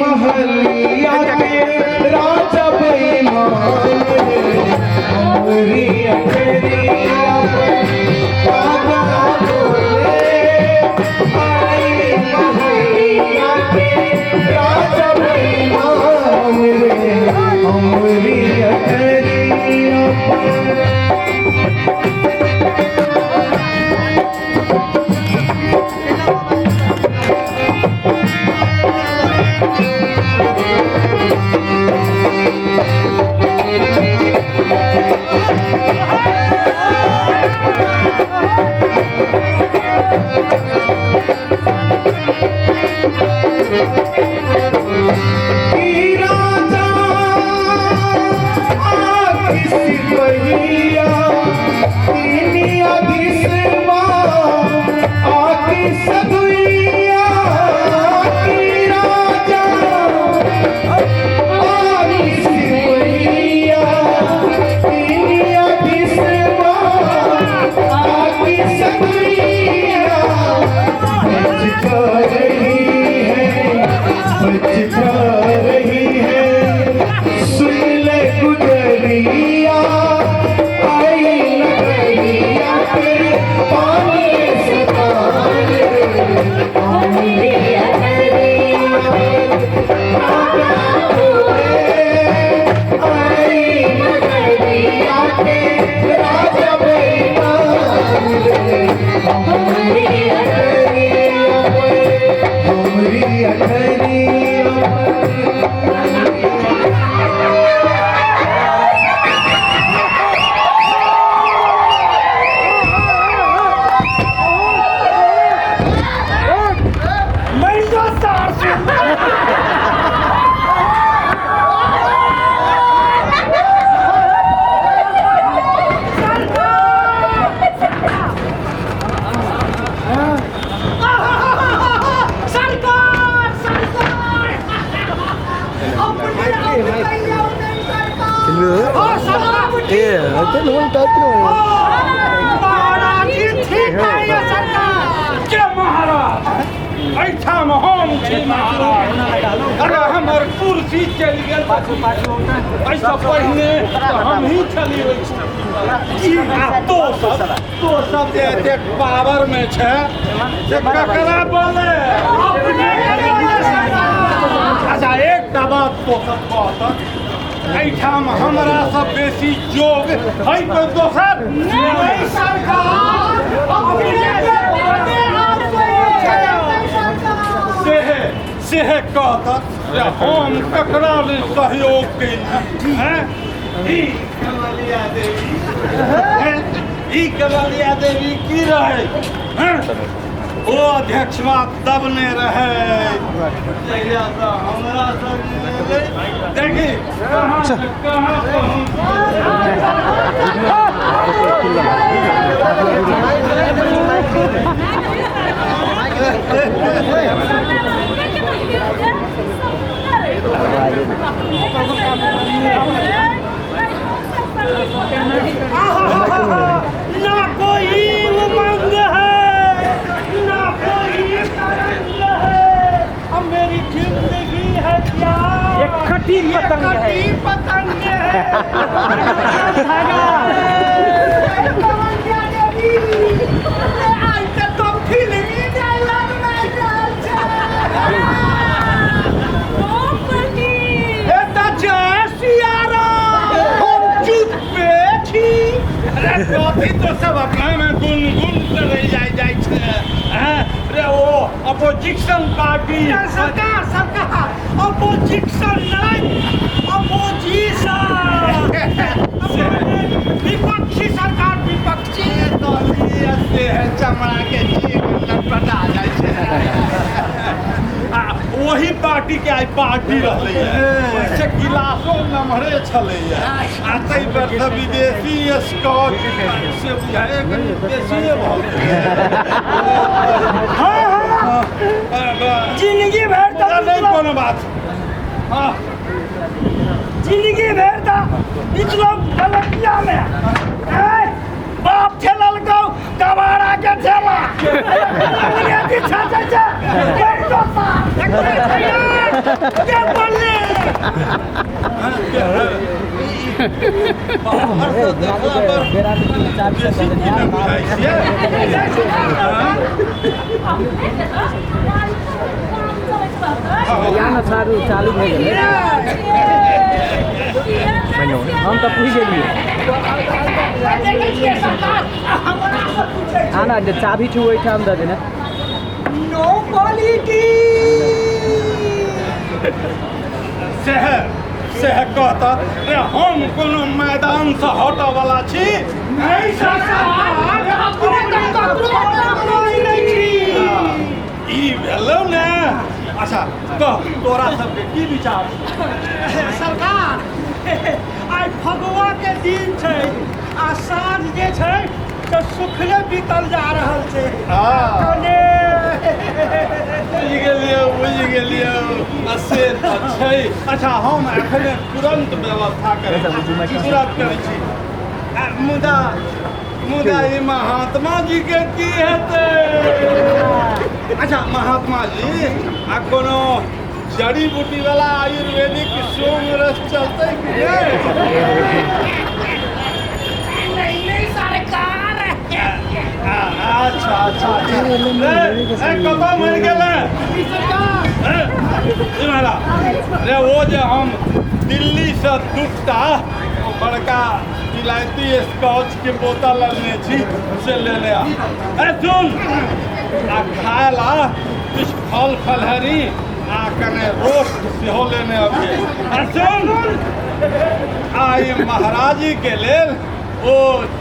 महलिया के राजा बेईमान हमरी अखरिया बाबा बोले आई महलिया के राजा बेईमान हमरी अखरिया अरे हमार कुर्सी चल गया ऐसा पहले हम ही चली तो सब देख पावर में छे ककरा बोले अच्छा एक बात तो सब बात ऐठाम हमरा सब बेसी जोग है कोई दोसर नहीं सरकार से कहता हम ककरा सहयोग केली कमलिया देवी की रहे ओ अध्यक्ष दबने रहे हमरा देखी ना कोई उमंग है ना कोई तरंग है अब मेरी जिंदगी है क्या एक खटी पतंग है तो सब अपना में गुनगुन करे जाए रे वो अपोजिशन पार्टी सरकार अपोजिशन नहीं अपोजिशन विपक्षी सरकार विपक्षी तो ये है चमड़ा के लटपटा जाए वही पार्टी के आई पार्टी रही है से गिलासों नमहरे छले आते पर विदेशी स्कॉच से बुझाए विदेशी बहुत जिंदगी भर नहीं कोनो बात जिंदगी भर था पिछलो गलतिया में बाप ठेलल को कबाड़ा के ठेला ये दिखा क्या बोले बाहर से देखला पर बेसी की न बुझाइ छियै यहाँ चालू चालू भए गेलै हम तऽ पूछि गेलियै आना चाभी छू ओहिठाम दऽ देने नो क्वालिटी सेह कहता रे हम कोनो मैदान से हटऽ वाला छी नहीं सरकार अपने ई भेलौ ने अच्छा कह तोरा सबके की विचार सरकार आइ फगुआ के दिन छै आ साँझ जे छै तऽ सुखले बीतल जा रहल छै बुझि गेलियै से तऽ छै अच्छा हम एखने तुरंत व्यवस्था करै छी मुदा ई महात्मा जी के की हेतै अच्छा महात्मा जी आ कोनो जड़ी बूटी वाला आयुर्वेदिक सोम रस चलते कि नहीं सरकार अच्छा कतऽ मरि गेलै रे वो जे हम दिल्ली से दूटा बड़का विलायती स्कॉच के बोतल लेने छी से लेने आ सुन आ खाए ला किछु फल फलहरी आ कने रोस्ट सेहो लेने अबियै आ सुन आ ई महाराजी के लेल ओ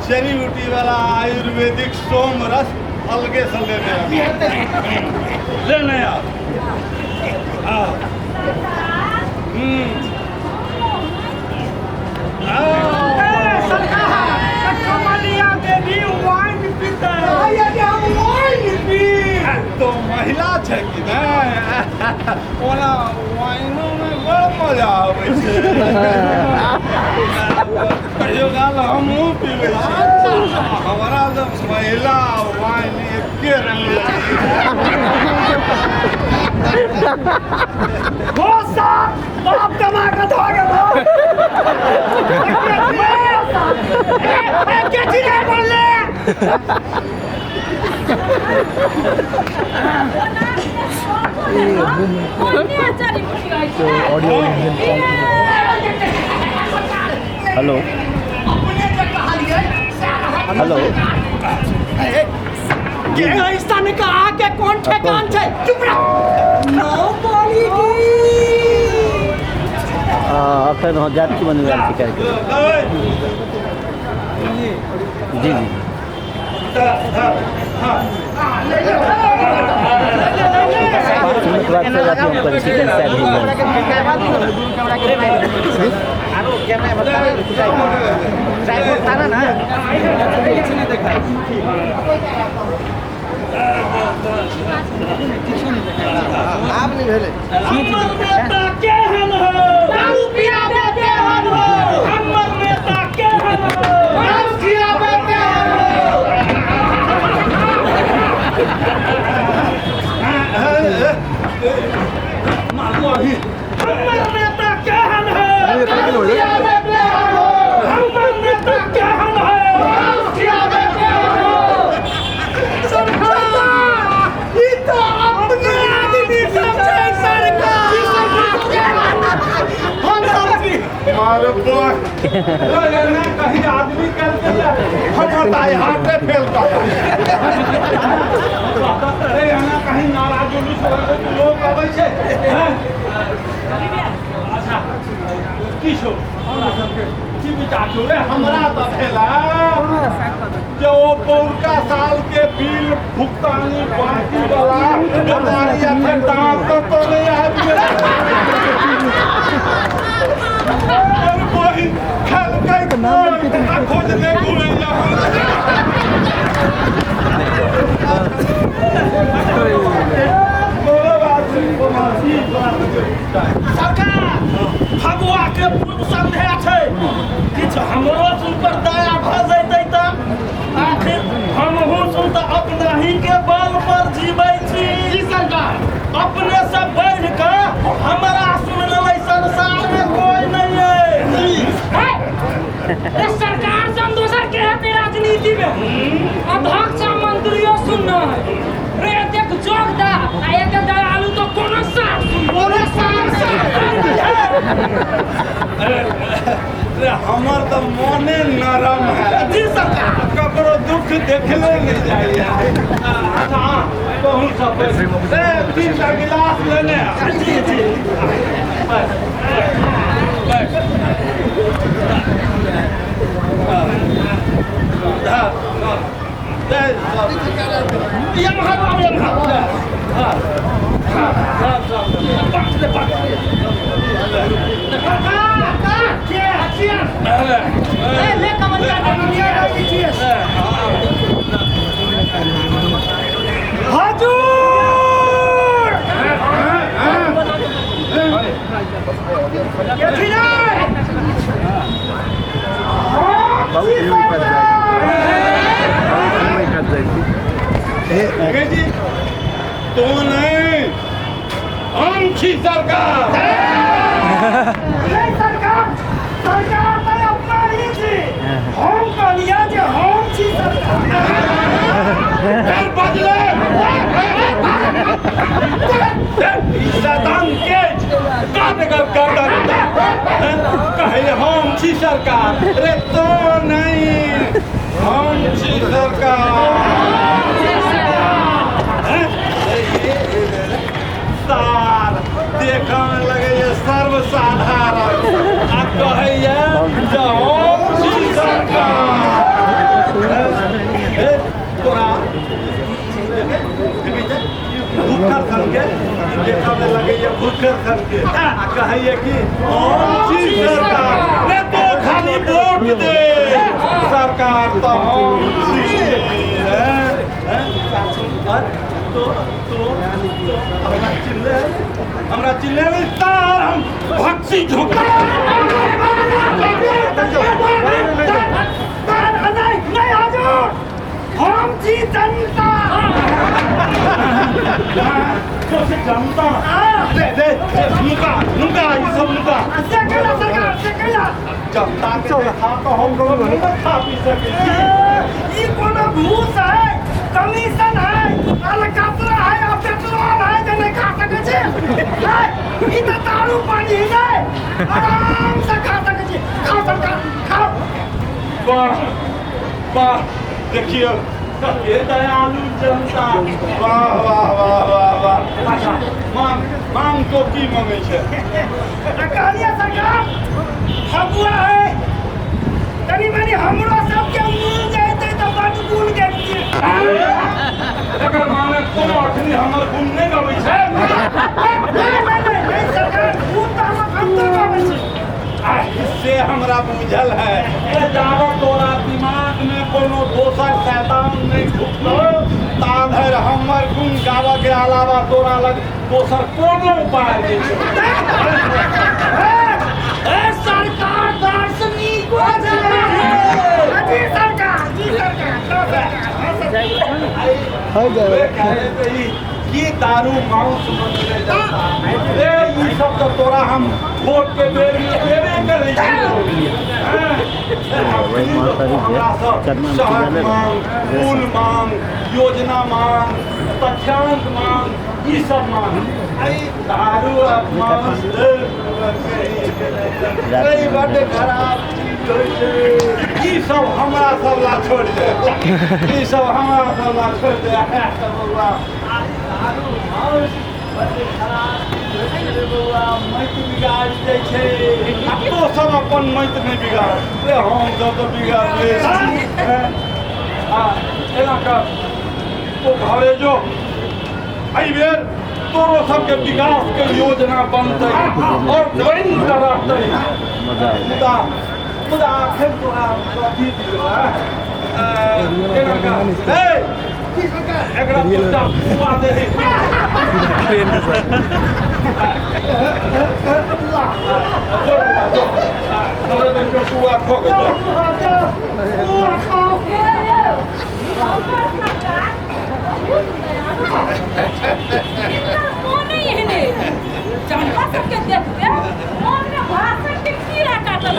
जड़ी बूटी वाला आयुर्वेदिक सोम रस अलगे से लेने अबियै लेने आ तो महिला छै कि नहि ओना वाइनो में बड़ मजा आबै छै कहियो काल हमहूँ पीबै छी हमरा तऽ महिला वाइन एके रंग बाप दमाग धो गेलो के चीज बोलले हेलो हेलो ऐसा ने कहा के कौन ठेकान छै चुप रह नो क्वालिटी अखन हम जाति बनबै छी करके जी जी आप नहीं भेले कहीं आदमी करके हाथे फैलता कहीं नाराज लोग अबै छै अच्छा की छौ की विचार छौ रे हमरा तऽ भेला जे ओ पौरका साल के बिल भुगतानी बाकी वाला बेमारी अखन दांत तो नहीं आबि गेल खोज ले फगुआ के पूर्व संध्या छै किछु हमरो सुन पर दया भऽ जैतै तऽ आखिर हमहूँ सुन तऽ अपना ही के बल पर जीवै छी सरकार अपने से बढ़ कऽ हमरा रे सरकार से हम दोसर के हेते राजनीति में अध्यक्ष मंत्रियों सुनना है रे देख जोगदा आ एक दयालु तो कोनो सार सुन बोले सार रे हमर तो मने नरम है जी सरकार ककरो दुख देखले नहीं जाइए अच्छा बहुत सब रे 3 गिलास लेने जी जी तो नहीं हम छी सरकार सरकार सरकार तो अपना ही थी हम कहलिए जे हम छी सरकार बदले शैतान के कहे हम छी सरकार रे तो नहीं हम छी सरकार सार देखा में लगे ये सर्वसाधारण आ कहे जे हम छी सरकार तोरा भूखर खन के देखा में लगे ये भूखर खन के आ कहे कि हम छी सरकार रे तो खाली वोट दे सरकार तो हम छी हमरा चिल्ले में तार हम भक्ति झोंका नहीं हजूर हम छी जनता जनता दे नुका नुका ये सब नुका सरकार से कहला जनता के खा तो हम लोग नहीं खा पी सके ये कोनो घूस है कमीशन है अलकतरा है और पेट्रोल है जो नहीं खा सके छे ई तो दारू पानी है आराम से खा सके छे खाओ सरकार खाओ वाह वाह देखिए ये दयालु जनता वाह वाह वाह वाह वाह अच्छा मांग तो की मांगे छे कहलिए सरकार फगुआ है तनी मनी हमरो सबके मिल जाते तो बड़ गुण गेलिए एकर माने कोनो अखनी हमर गुण नहीं गबै छै नहीं सरकार गुण तो हम तो गबै छै इससे हमरा बुझल है ये जानो तोरा दिमाग में कोनो दोसर शैतान नहीं घुसलो ताधर हमर गुण गावा के अलावा तोरा लग दोसर कोनो उपाय नहीं छै सरकार दार्शनिक हो जाए जी सरकार ये दारू मांस बनले जाता रे ये सब तो तोरा हम वोट के बेर में देबे करे छी फूल मांग योजना मांग तथ्यांक मांग ये सब मांग दारू मांस बड़े खराब ई सब हमरा सब ला छोड़ दे ई सब हमरा सब ला छोड़ दे मैत बिगाड़ दै छै तो सब अपन मैत नहीं बिगाड़ हम सब तो बिगाड़ ले एना कर तो घरे जो एहि बेर तोरो सबके विकास के योजना बनतै और बन कर रहतै मुदा आखिर तोरा अथी दिला एना कर एकरा पुष्टा खुआ दे हमरा तो खुआ खो गयो जनता सबके देखबे मोन में भाषण के कीड़ा काटल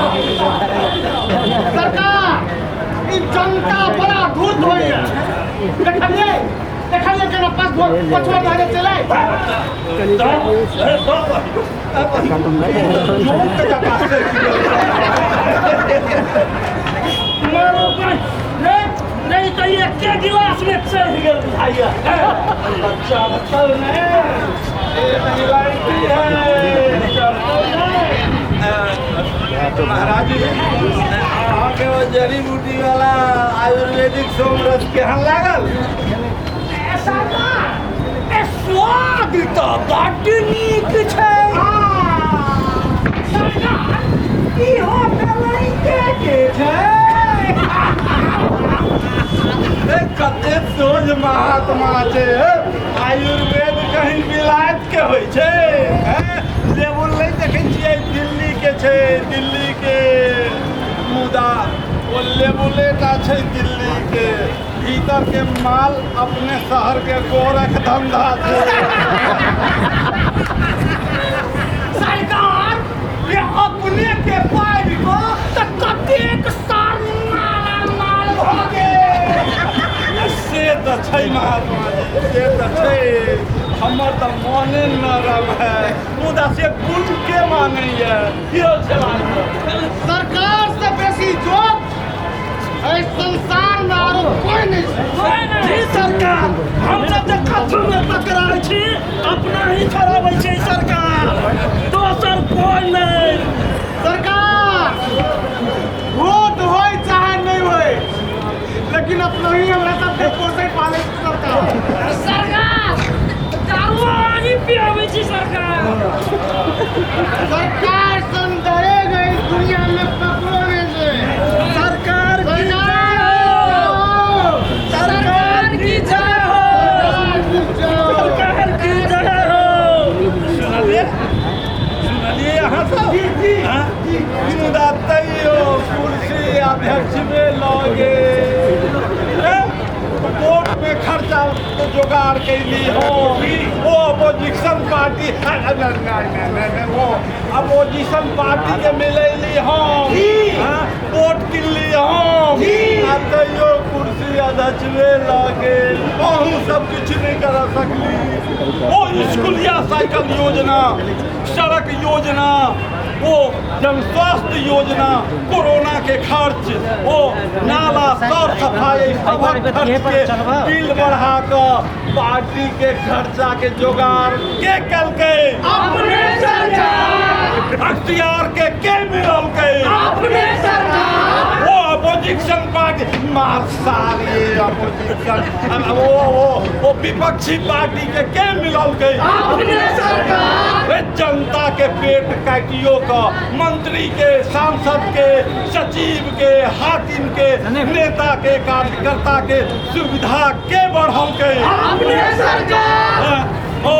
सरकार ई जनता बड़ा धूर्त होइए देखलिए केना पास पछुआ भागे चले मारो नहीं तो ये क्या गिलास में चढ़ गया भैया बच्चा चल नहीं लड़की है महाराज जी आगे वो जड़ी बूटी वाला आयुर्वेदिक सोमरस केहन लागल स्वाद तो बड्ड नीक छै सरकार ई होटल के छै कते सोझ महात्मा छै आयुर्वेद कहीं विलायत के होइ छै लेबुल नहीं देखै छियै दिल्ली के छै दिल्ली के मुदा वो लेबुलेटा छै दिल्ली के भीतर के माल अपने शहर के गोरख धंधा छै सरकार ये अपने के पाइ को त कतेक सार माल भ गेल से तो छै महात्मा जी से तो छै हमर तो मने नरम है मुदा से गुण के मानैया कियो छला सरकार से बेसी जोत इस संसार में और कोई नहीं जी सरकार हम सब जे कथु में पकड़ाय छी अपना ही छोड़ाबै छै सरकार दोसर कोई नहीं सरकार वोट होय चाहे नहीं होय लेकिन अपना ही हमरा सबके पोसे पाले सरकार सरकार दारू ही पियाबै छी सरकार सरकार संदेह गई दुनिया में पकड़ो नहीं से सरकार की सरकार की जय हो सरकार की जय हो सुनलिए यहाँ सब मुदा तैयो कुर्सी अध्यक्ष में लगे वोट में खर्चा तो जुगाड़ कैली हो वो अपोजिशन पार्टी नहीं वो अपोजिशन पार्टी के मिलैली हो वोट किनली हो तैयो कुर्सी अध्यक्ष में लगे अहूँ सब कुछ नहीं कर सकली वो स्कूलिया साइकिल योजना सड़क योजना वो जन स्वास्थ्य योजना कोरोना के खर्च वो नाला साफ सफाई सबक खर्च के बिल बढ़ा कर पार्टी के खर्चा के जुगाड़ के कल के अपने सरकार अख्तियार के मिलल के अपने सरकार वो अपोजिशन पार्टी मार सारी अपोजिशन वो विपक्षी पार्टी के मिलल के अपने सरकार जनता के पेट काटियो का मंत्री के सांसद के सचिव के हाकिम के नेता के कार्यकर्ता के सुविधा के बढ़ल के अपने सरकार ओ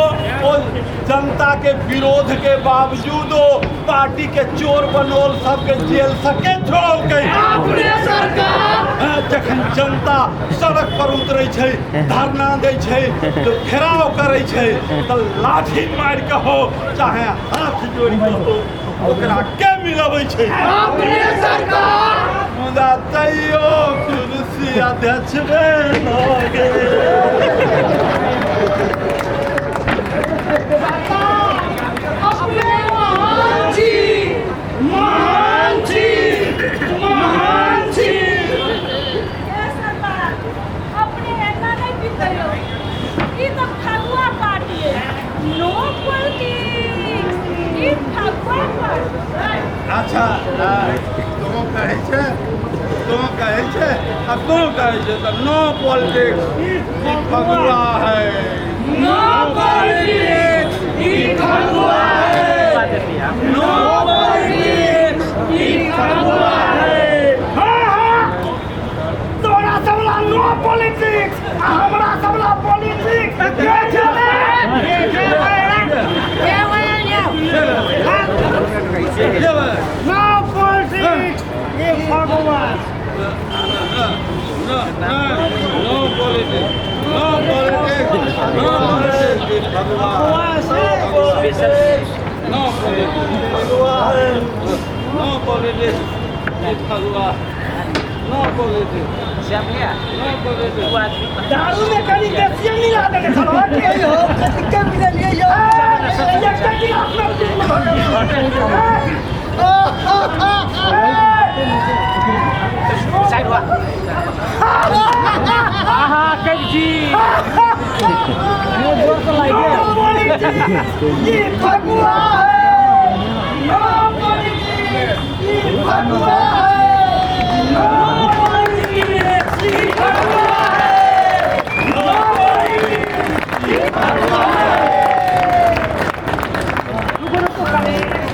जनता के विरोध के बावजूदो पार्टी के चोर बनोल सबके जेल सके छोड़ल के अपने सरकार जखन जनता सड़क पर उतरे छै धरना दै छै तो घेराव करे छै तो लाठी मार के हो चाहे हाथ जोड़ के हो ओकरा के मिलबै छै अपने सरकार मुदा तैयो कुर्सी अध्यक्ष में लगे अपने महान जी महान जी महान जी अपने ऐसा नहीं भी करो ये तो फगुआ पार्टी है नो पॉलिटिक्स ये फगुआ पार्टी अच्छा तो कहै छै आ तू कहै छै तो नो पॉलिटिक्स ई फगुआ है नो पॉलिटिक्स ई फगुआ है नो पॉलिटिक्स ई फगुआ है तोरा सबला नो पॉलिटिक्स हमरा सबला पॉलिटिक्स के चले नो पॉलिटिक्स ये भगवान no politics no politics no politics भगवान नो पॉलिटिक्स नो पॉलिटिक्स दारू में कहीं देसी मिला देने चलो के हो कितने मिले लिए यो ये क्या की अपना साइड हुआ आहा कजी ये जोर से लाइए ये फगुआ है ये फगुआ